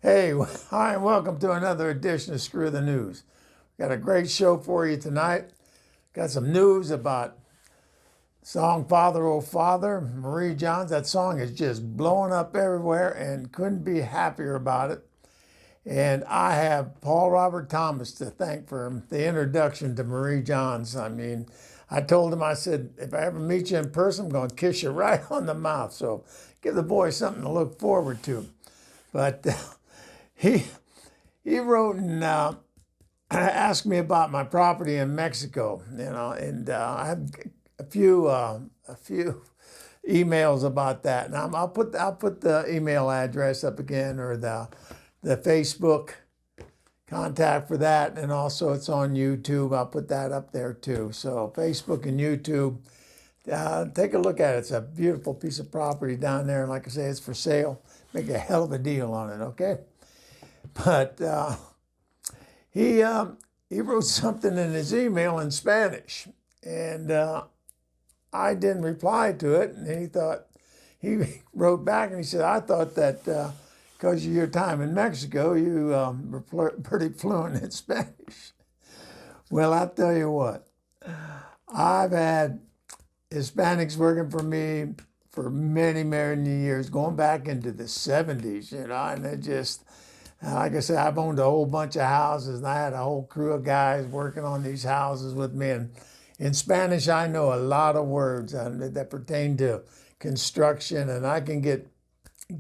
Hey, hi, and welcome to another edition of Screw the News. Got a great show for you tonight. Got some news about song Father Oh Father, Marie Johns. That song is just blowing up everywhere and couldn't be happier about it. And I have Paul Robert Thomas to thank for the introduction to Marie Johns. I mean, I told him, I said, if I ever meet you in person, I'm going to kiss you right on the mouth. So give the boy something to look forward to. But he he wrote and asked me about my property in Mexico, and I have a few emails about that, and I'll put the email address up again, or the Facebook contact for that, and also it's on YouTube. I'll put that up there too. So Facebook and YouTube, take a look at it. It's a beautiful piece of property down there. Like I say, it's for sale. Make a hell of a deal on it, okay? But he wrote something in his email in Spanish, and I didn't reply to it. And he wrote back and he said, I thought that because of your time in Mexico, you were pretty fluent in Spanish. Well, I'll tell you what, I've had Hispanics working for me for many, many years, going back into the 70s, and it just, like I said, I've owned a whole bunch of houses, and I had a whole crew of guys working on these houses with me. And in Spanish, I know a lot of words that pertain to construction, and I can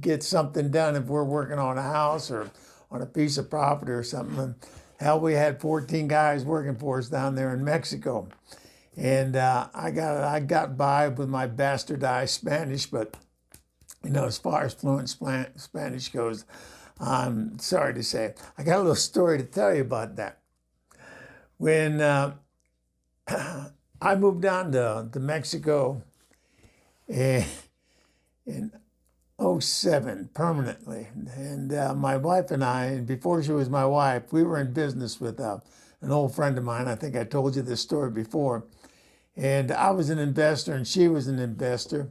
get something done if we're working on a house or on a piece of property or something. And hell, we had 14 guys working for us down there in Mexico. And I got by with my bastardized Spanish, but as far as fluent Spanish goes, I'm sorry to say, I got a little story to tell you about that. When I moved down to Mexico in '07 permanently, and my wife and I, and before she was my wife, we were in business with an old friend of mine. I think I told you this story before. And I was an investor and she was an investor.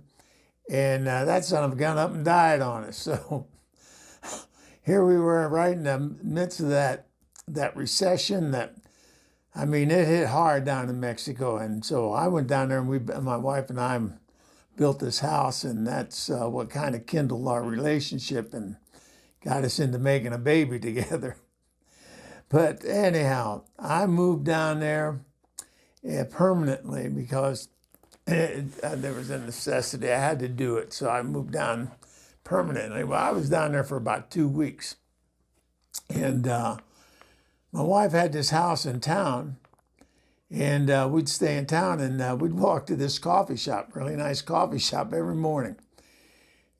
And that son of a gun up and died on us. So here we were right in the midst of that recession it hit hard down in Mexico. And so I went down there, and my wife and I built this house, and that's what kind of kindled our relationship and got us into making a baby together. But anyhow, I moved down there permanently because there was a necessity. I had to do it. So I moved down permanently. Well, I was down there for about 2 weeks. And my wife had this house in town, and we'd stay in town, and we'd walk to this coffee shop, really nice coffee shop, every morning.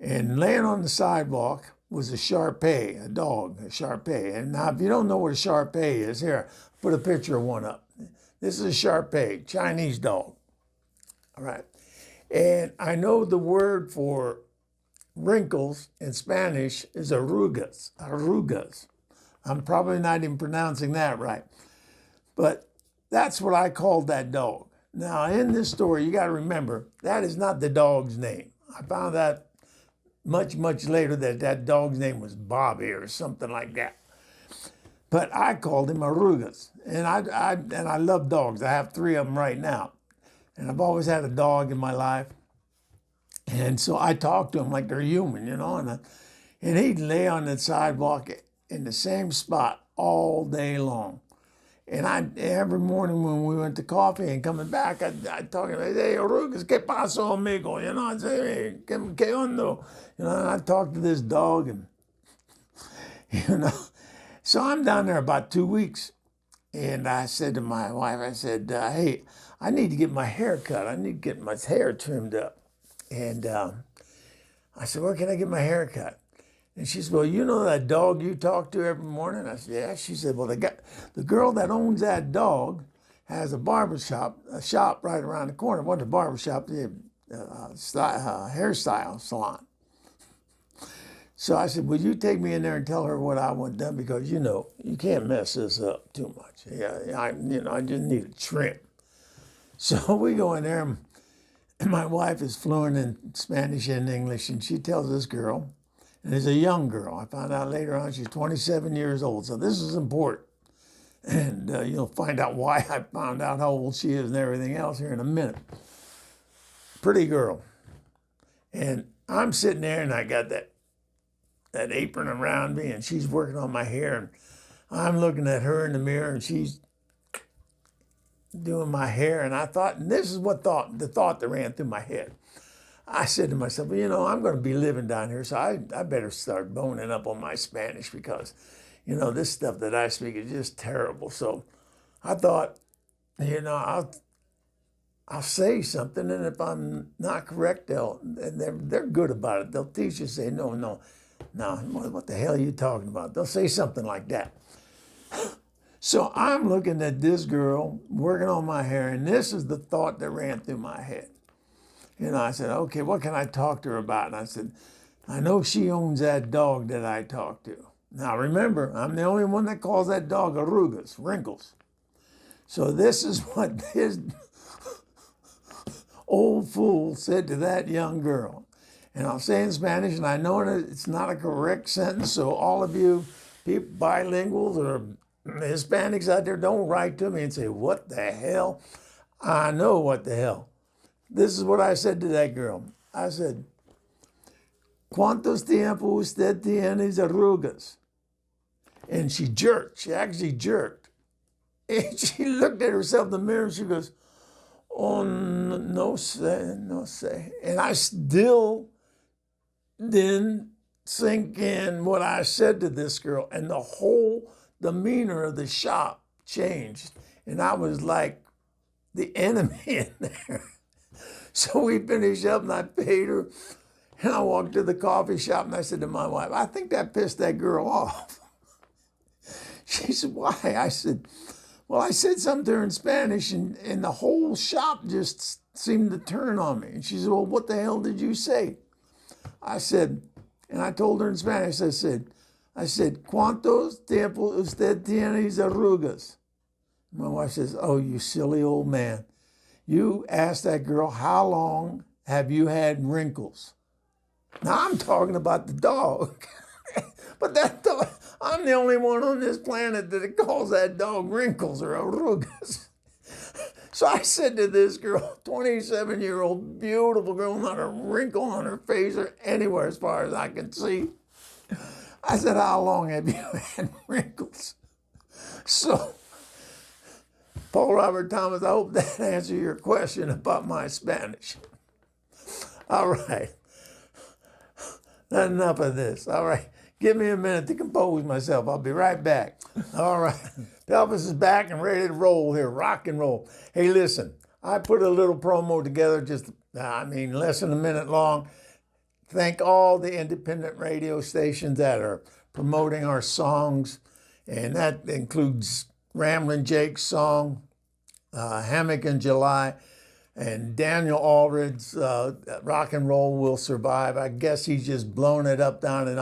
And laying on the sidewalk was a Shar-Pei, a dog, a Shar-Pei. And now, if you don't know what a Shar-Pei is, here, I'll put a picture of one up. This is a Shar-Pei, Chinese dog. All right. And I know the word for wrinkles in Spanish is arrugas, arrugas. I'm probably not even pronouncing that right. But that's what I called that dog. Now, in this story, you got to remember, that is not the dog's name. I found out much, much later that dog's name was Bobby or something like that. But I called him Arrugas, and I love dogs. I have 3 of them right now, and I've always had a dog in my life, and so I talk to him like they're human, and he'd lay on the sidewalk in the same spot all day long. And every morning when we went to coffee and coming back, I'd talk to him, hey, Arrugas, ¿qué pasó, amigo? I'd say, hey, ¿qué onda? And I'd talk to this dog, and, So I'm down there about 2 weeks, and I said to my wife, I said, hey, I need to get my hair cut. I need to get my hair trimmed up. And I said, where can I get my hair cut? And she said, well, you know that dog you talk to every morning? I said, yeah. She said, well, the girl that owns that dog has a shop right around the corner. It wasn't a barber shop, a hairstyle salon. So I said, would you take me in there and tell her what I want done? Because, you can't mess this up too much. Yeah, I just need a trim. So we go in there, and my wife is fluent in Spanish and English, and she tells this girl, And it's a young girl. I found out later on she's 27 years old. So this is important. And you'll find out why I found out how old she is and everything else here in a minute. Pretty girl. And I'm sitting there and I got that apron around me and she's working on my hair. And I'm looking at her in the mirror and she's doing my hair. And I thought, and this is what the thought that ran through my head. I said to myself, well, you know, I'm going to be living down here, so I better start boning up on my Spanish because, you know, this stuff that I speak is just terrible. So I thought, you know, I'll say something, and if I'm not correct, they're good about it. They'll teach you, say, no, what the hell are you talking about? They'll say something like that. So I'm looking at this girl working on my hair, and this is the thought that ran through my head. You know, I said, okay, what can I talk to her about? And I said, I know she owns that dog that I talked to. Now, remember, I'm the only one that calls that dog arrugas, wrinkles. So this is what this old fool said to that young girl. And I'll say in Spanish, and I know it's not a correct sentence, so all of you people, bilinguals or Hispanics out there, don't write to me and say, what the hell? I know what the hell. This is what I said to that girl. I said, ¿Cuántos tiempo usted tiene arrugas? And she jerked. She actually jerked. And she looked at herself in the mirror and she goes, oh, no sé, no sé. And I still didn't sink in what I said to this girl. And the whole demeanor of the shop changed. And I was like the enemy in there. So we finished up and I paid her. And I walked to the coffee shop and I said to my wife, I think that pissed that girl off. She said, why? I said, well, I said something to her in Spanish and the whole shop just seemed to turn on me. And she said, well, what the hell did you say? I said, and I told her in Spanish, I said, ¿Cuántos tiempo usted tiene arrugas? My wife says, oh, you silly old man. You asked that girl, how long have you had wrinkles? Now I'm talking about the dog. But that dog, I'm the only one on this planet that calls that dog wrinkles or arrugas. So I said to this girl, 27-year-old, beautiful girl, not a wrinkle on her face or anywhere as far as I can see. I said, how long have you had wrinkles? So, Paul Robert Thomas, I hope that answers your question about my Spanish. All right. Not enough of this. All right. Give me a minute to compose myself. I'll be right back. All right. Pelvis is back and ready to roll here. Rock and roll. Hey, listen. I put a little promo together less than a minute long. Thank all the independent radio stations that are promoting our songs. And that includes Ramblin' Jake's song, Hammock in July, and Daniel Aldridge's Rock and Roll Will Survive. I guess he's just blown it up down in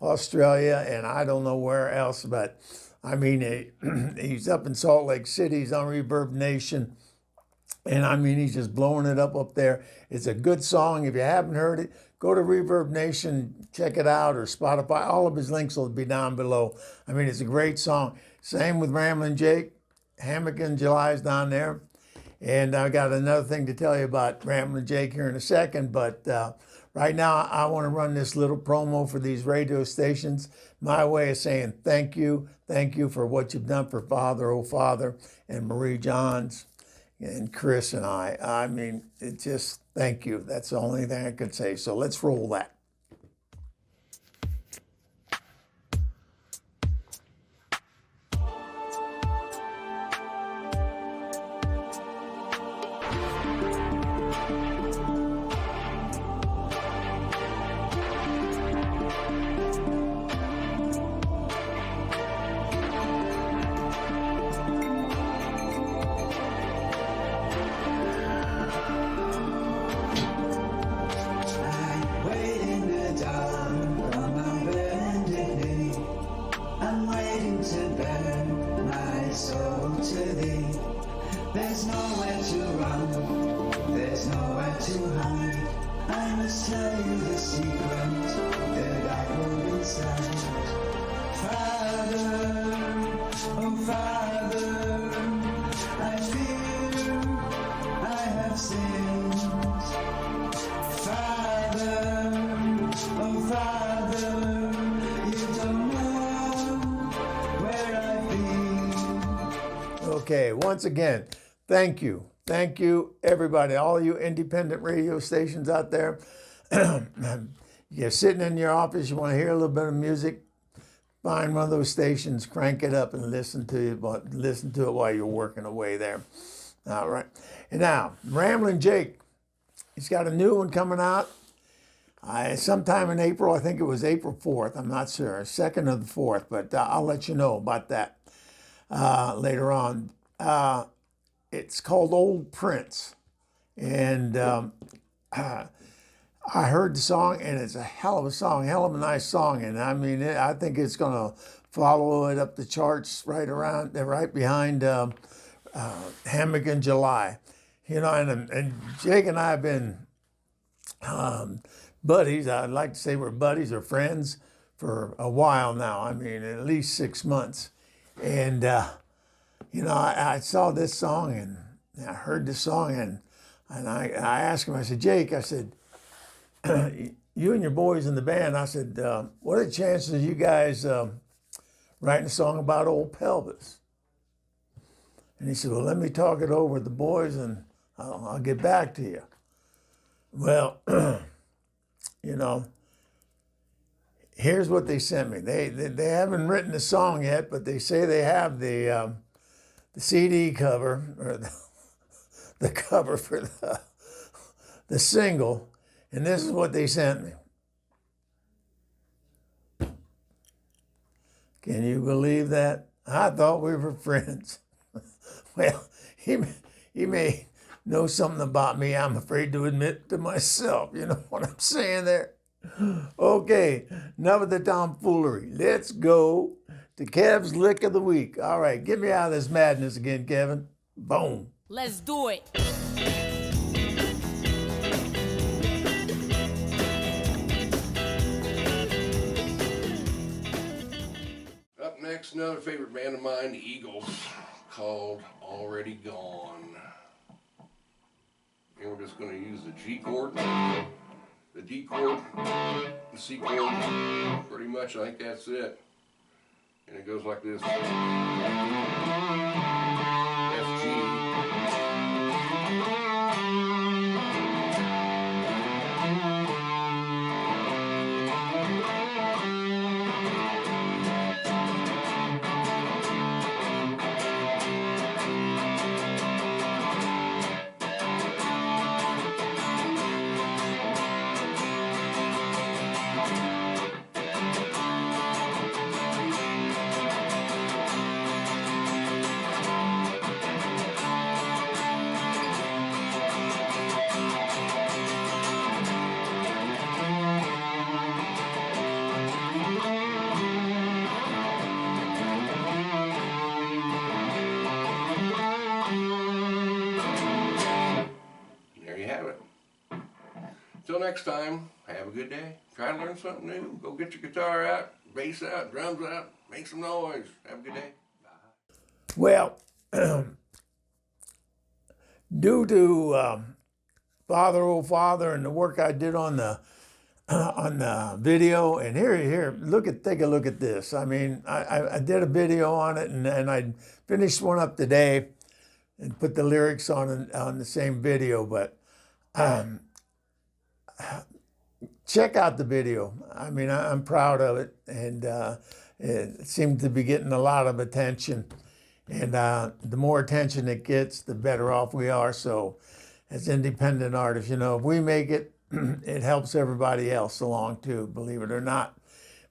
Australia and I don't know where else, but I mean, he's up in Salt Lake City, he's on Reverb Nation, and I mean, he's just blowing it up there. It's a good song. If you haven't heard it, go to Reverb Nation, check it out, or Spotify. All of his links will be down below. I mean, it's a great song. Same with Ramblin' Jake. Hammock in July is down there. And I got another thing to tell you about Ramblin' Jake here in a second, but right now I want to run this little promo for these radio stations. My way of saying thank you for what you've done for Father, oh Father, and Marie Johns, and Chris and I. I mean, it just, thank you. That's the only thing I could say. So let's roll that. There's nowhere to run, there's nowhere to hide. I must tell you the secret that I sight. Father, oh Father, I fear I have sinned. Father, oh Father, you don't know where I've been. Okay, once again, thank you. Thank you, everybody, all you independent radio stations out there. You're sitting in your office, you want to hear a little bit of music, find one of those stations, crank it up, and listen to it while you're working away there. All right. And now, Ramblin' Jake, he's got a new one coming out. Sometime in April, I think it was April 4th, I'm not sure, 2nd or the 4th, but I'll let you know about that later on. It's called Old Prince. And I heard the song, and it's a hell of a song, hell of a nice song. And I mean, I think it's going to follow it up the charts right behind Hammock in July. You know, and Jake and I have been buddies. I'd like to say we're buddies or friends for a while now. I mean, at least 6 months. And, you know, I saw this song and I heard this song and I asked him, I said, Jake, I said, you and your boys in the band, I said, what are the chances of you guys writing a song about old pelvis? And he said, well, let me talk it over with the boys and I'll get back to you. Well, you know, here's what they sent me. They haven't written the song yet, but they say they have the CD cover, or the cover for the single, and this is what they sent me. Can you believe that? I thought we were friends. Well, he may know something about me I'm afraid to admit to myself. You know what I'm saying there? Okay, enough of the tomfoolery. Let's go to Kev's Lick of the Week. All right, get me out of this madness again, Kevin. Boom. Let's do it. Up next, another favorite band of mine, the Eagles, called Already Gone. And we're just going to use the G chord, the D chord, the C chord. Pretty much, I think that's it. And it goes like this. F, G. Until next time, have a good day. Try to learn something new. Go get your guitar out, bass out, drums out, make some noise. Have a good day. Bye. Well, due to Father, oh Father, and the work I did on the video, and here, take a look at this. I mean, I did a video on it, and I finished one up today, and put the lyrics on the same video. But check out the video. I mean, I'm proud of it, and it seemed to be getting a lot of attention. And the more attention it gets, the better off we are. So as independent artists, you know, if we make it, it helps everybody else along too, believe it or not.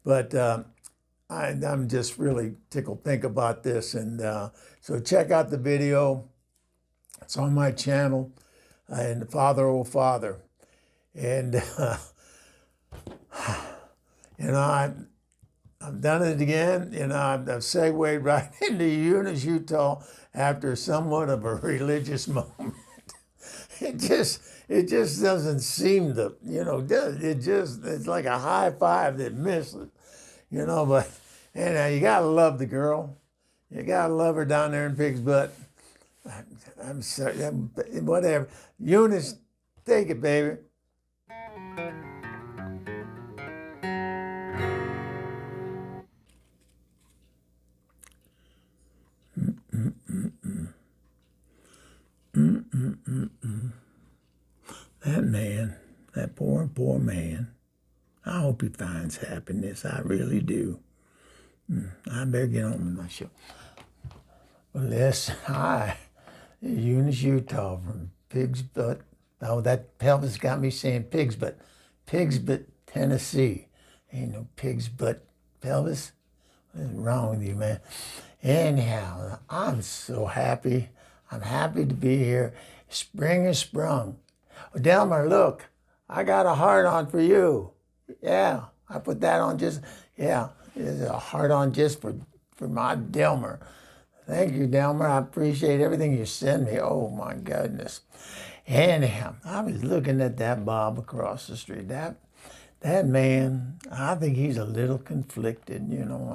But I'm just really tickled pink about this. And so check out the video. It's on my channel, and Father, oh Father. And, you know, I've done it again. You know, I've segued right into Unis, Utah after somewhat of a religious moment. It just doesn't seem to, you know, it's like a high five that misses. you know, but anyhow, you gotta love the girl. You gotta love her down there in Pig's Butt. I'm sorry, whatever. Unis, take it, baby. That man, that poor, poor man. I hope he finds happiness. I really do. I better get on with my show. Well, yes, hi. Eunice, Utah from Pig's Butt. Oh, that pelvis got me saying Pig's Butt. Pig's Butt, Tennessee. Ain't no Pig's Butt pelvis. What is wrong with you, man? Anyhow, I'm so happy. I'm happy to be here. Spring has sprung. Oh, Delmer, look, I got a heart on for you. Yeah, I put that on just, yeah, it's a heart on just for my Delmer. Thank you, Delmer. I appreciate everything you send me. Oh, my goodness. Anyhow, I was looking at that Bob across the street. That man, I think he's a little conflicted. You know,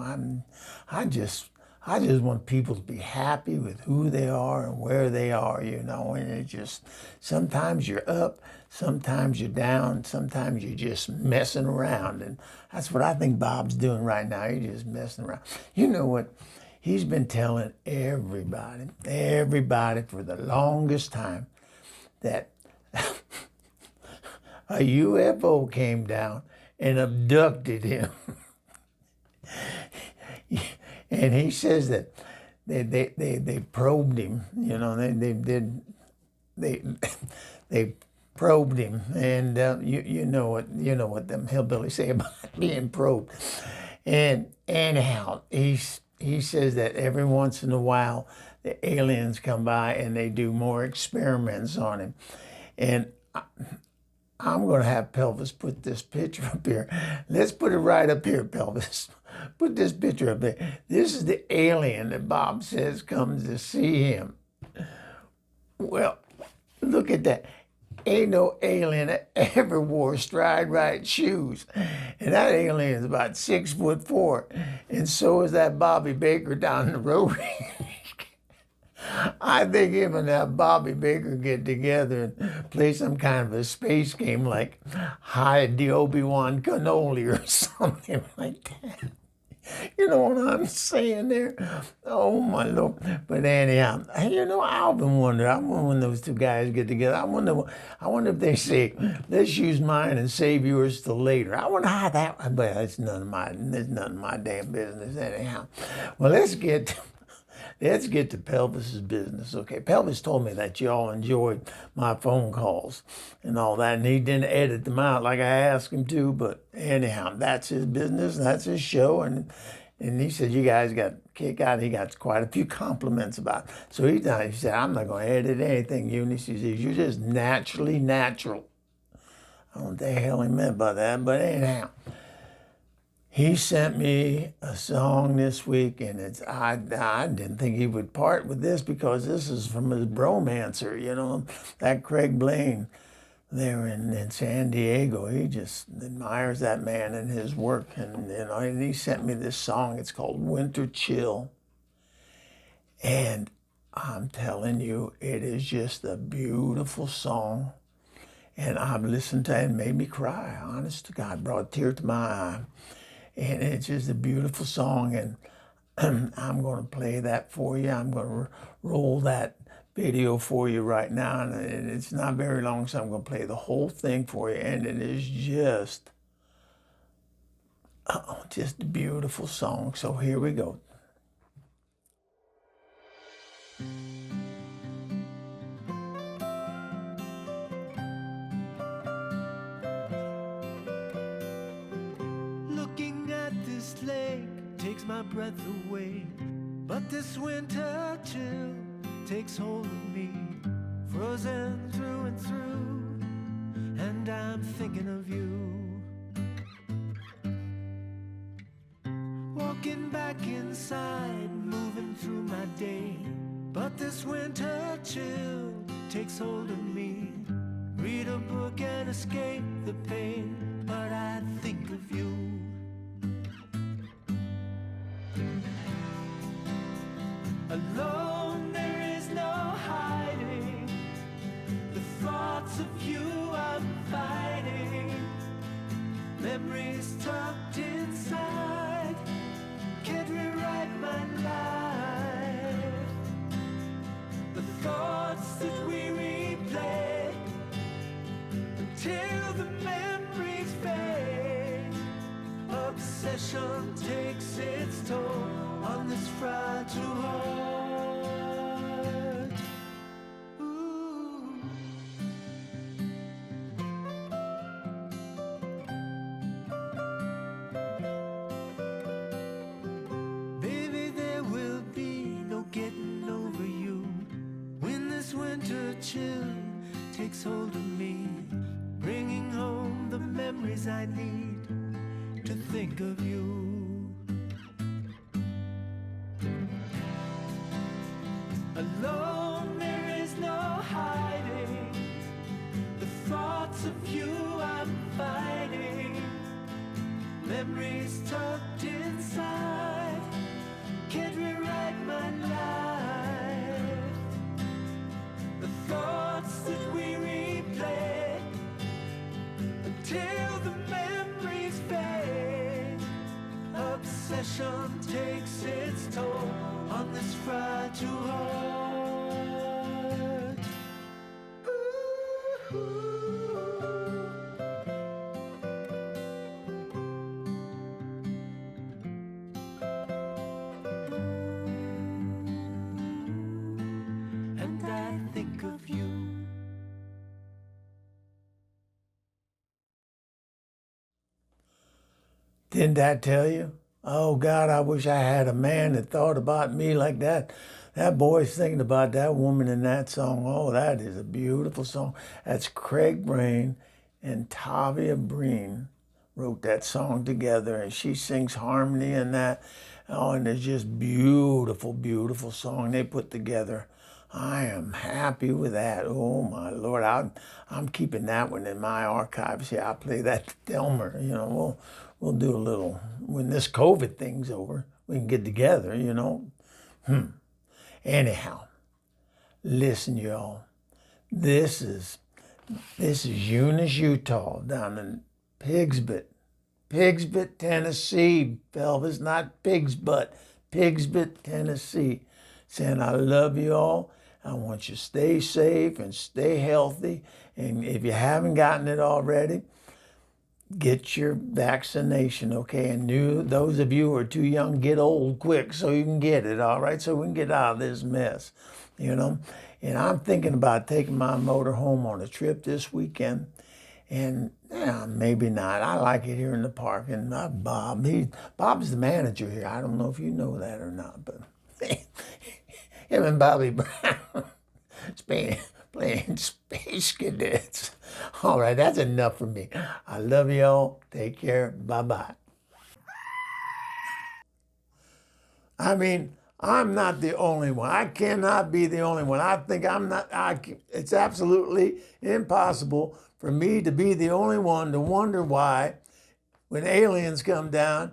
I just want people to be happy with who they are and where they are, you know, and it just, sometimes you're up, sometimes you're down, sometimes you're just messing around. And that's what I think Bob's doing right now. He's just messing around. You know what? He's been telling everybody for the longest time that a UFO came down and abducted him. And he says that they probed him, you know, they probed him, and you know what them hillbillies say about being probed. And anyhow, he says that every once in a while the aliens come by and they do more experiments on him. And I'm going to have Pelvis put this picture up here. Let's put it right up here, Pelvis. Put this picture up there. This is the alien that Bob says comes to see him. Well, look at that. Ain't no alien that ever wore stride right shoes. And that alien is about 6'4". And so is that Bobby Baker down the road. I think him and that Bobby Baker get together and play some kind of a space game like hide the Obi-Wan cannoli or something like that. You know what I'm saying there? Oh, my Lord. But anyhow, you know, I often wonder, I wonder when those two guys get together, I wonder if they say, let's use mine and save yours till later. I wonder how that, but it's none of my damn business anyhow. Well, let's get to Pelvis's business. Okay, Pelvis told me that y'all enjoyed my phone calls and all that, and he didn't edit them out like I asked him to, but anyhow, that's his business, that's his show, and he said you guys got a kick out. He got quite a few compliments about it. So he said, I'm not going to edit anything, Eunice. He says, you're just naturally natural. I don't know what the hell he meant by that, but anyhow. He sent me a song this week, and I didn't think he would part with this because this is from his bromancer, you know, that Craig Blaine there in San Diego. He just admires that man and his work, and you know, and he sent me this song. It's called Winter Chill, and I'm telling you, it is just a beautiful song, and I've listened to it and made me cry. Honest to God, brought a tear to my eye. And it's just a beautiful song, and I'm going to play that for you. I'm going to roll that video for you right now, and it's not very long, so I'm going to play the whole thing for you, and it is just a beautiful song. So here we go. Takes my breath away, but this winter chill takes hold of me, frozen through and through, and I'm thinking of you. Walking back inside, moving through my day, but this winter chill takes hold of me. Read a book and escape the pain, but I think of you. Alone there is no hiding the thoughts of you I'm fighting. Memories tucked inside can't rewrite my life. The thoughts that we replay until the memories fade. Obsession takes its toll on this fragile heart. Ooh. Baby, there will be no getting over you when this winter chill takes hold of me, bringing home the memories I need to think of you. Alone there is no hiding the thoughts of you I'm fighting. Memories tucked inside can't rewrite my life. The thoughts that we replay until the memories fade. Obsession takes its toll on this fragile heart. Ooh. And I think of you. Didn't I tell you? Oh God, I wish I had a man that thought about me like that. That boy's thinking about that woman in that song. Oh, that is a beautiful song. That's Craig Brain and Tavia Breen wrote that song together, and she sings harmony in that. Oh, and it's just beautiful, beautiful song they put together. I am happy with that. Oh my Lord, I'm keeping that one in my archives. Yeah, I'll play that to Delmer. We'll do a little when this COVID thing's over. We can get together. Anyhow, listen, y'all. This is Unis, Utah, down in Pigsbutt, Tennessee. Pelvis, not Pig's Butt. Pigsbutt, Tennessee. Saying I love you all. I want you to stay safe and stay healthy. And if you haven't gotten it already, get your vaccination, okay? And those of you who are too young, get old quick so you can get it, all right? So we can get out of this mess, And I'm thinking about taking my motor home on a trip this weekend. And maybe not. I like it here in the park. And Bob's the manager here. I don't know if you know that or not, but him and Bobby Brown playing Space Cadets. All right, that's enough for me. I love y'all. Take care. Bye-bye. I mean, I'm not the only one. I cannot be the only one. I think I'm not. It's absolutely impossible for me to be the only one to wonder why, when aliens come down,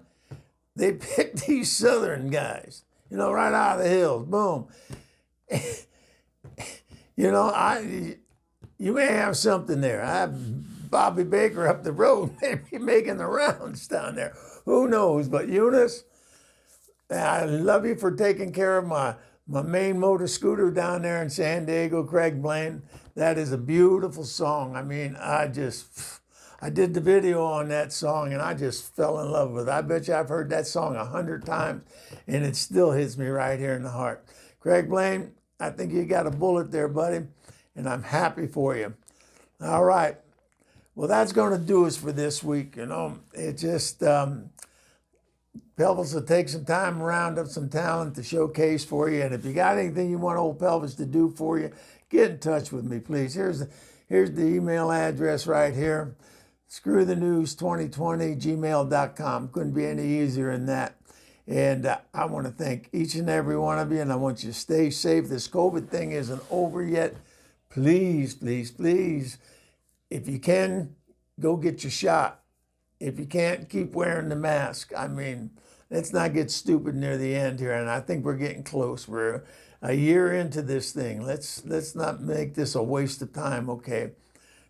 they pick these southern guys, right out of the hills. Boom. You may have something there. I have Bobby Baker up the road, maybe making the rounds down there. Who knows? But Unis, I love you for taking care of my main motor scooter down there in San Diego, Craig Blaine. That is a beautiful song. I mean, I did the video on that song and I just fell in love with it. I bet you I've heard that song 100 times and it still hits me right here in the heart. Craig Blaine, I think you got a bullet there, buddy, and I'm happy for you. All right. Well, that's going to do us for this week. It just, Pelvis will take some time and round up some talent to showcase for you. And if you got anything you want old Pelvis to do for you, get in touch with me, please. Here's the email address right here. screwthenews2020gmail.com. Couldn't be any easier than that. And I want to thank each and every one of you, and I want you to stay safe. This COVID thing isn't over yet. Please, please, please, if you can, go get your shot. If you can't, keep wearing the mask. I mean, let's not get stupid near the end here. And I think we're getting close. We're a year into this thing. Let's not make this a waste of time, okay?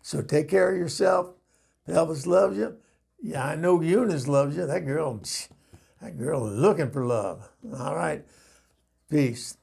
So take care of yourself. Elvis loves you. Yeah, I know Unis loves you. That girl is looking for love. All right. Peace.